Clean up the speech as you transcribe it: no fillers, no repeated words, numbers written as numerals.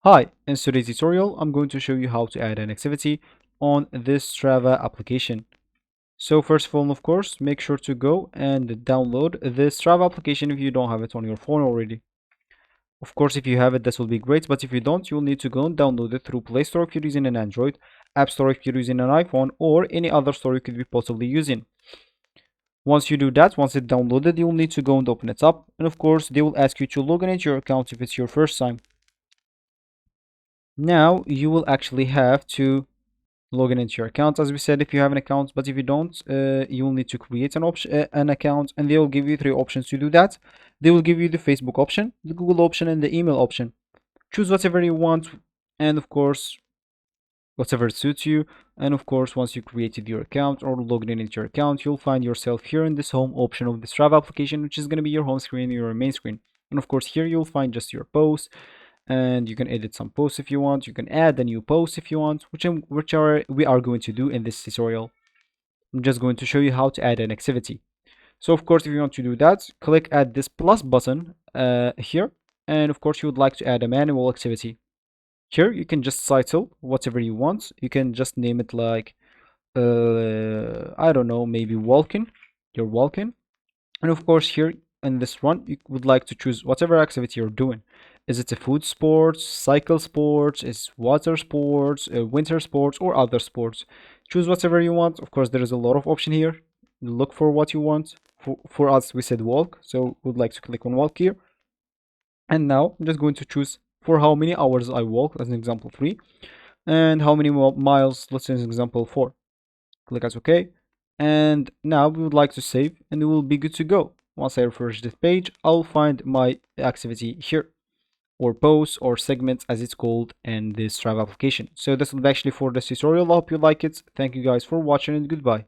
Hi, in today's tutorial, I'm going to show you how to add an activity on this Strava application. So first of all, of course, make sure to go and download the Strava application if you don't have it on your phone already. Of course, if you have it, this will be great, but if you don't, you'll need to go and download it through Play Store if you're using an Android, App Store if you're using an iPhone, or any other store you could be possibly using. Once you do that, once it's downloaded, you'll need to go and open it up, and of course, they will ask you to log in into your account if it's your first time. Now, you will actually have to login into your account as we said if you have an account, but if you don't, you will need to create an account, and they will give you three options to do that. They will give you the Facebook option, the Google option, and the email option. Choose whatever you want, and of course whatever suits you. And of course, once you created your account or logged in into your account, you'll find yourself here in this home option of the Strava application, which is going to be your home screen, your main screen. And of course, here you'll find just your posts, and you can edit some posts if you want. You can add a new post if you want, which are we are going to do in this tutorial. I'm just going to show you how to add an activity. So of course, if you want to do that, click add this plus button here, and of course you would like to add a manual activity. Here you can just title whatever you want. You can just name it like I don't know, maybe walking. You're walking. And of course, here in this one, you would like to choose whatever activity you're doing. Is it a food sports, cycle sports, is water sports, winter sports, or other sports? Choose whatever you want. Of course, there is a lot of option here. Look for what you want. For us, we said walk, so would like to click on walk here. And now I'm just going to choose for how many hours I walk, as an example 3, and how many miles, let's say as an example 4. Click as OK. And now we would like to save, and we will be good to go. Once I refresh this page, I'll find my activity here, or post or segment as it's called in this Strava application. So this will be actually for this tutorial. I hope you like it. Thank you guys for watching, and goodbye.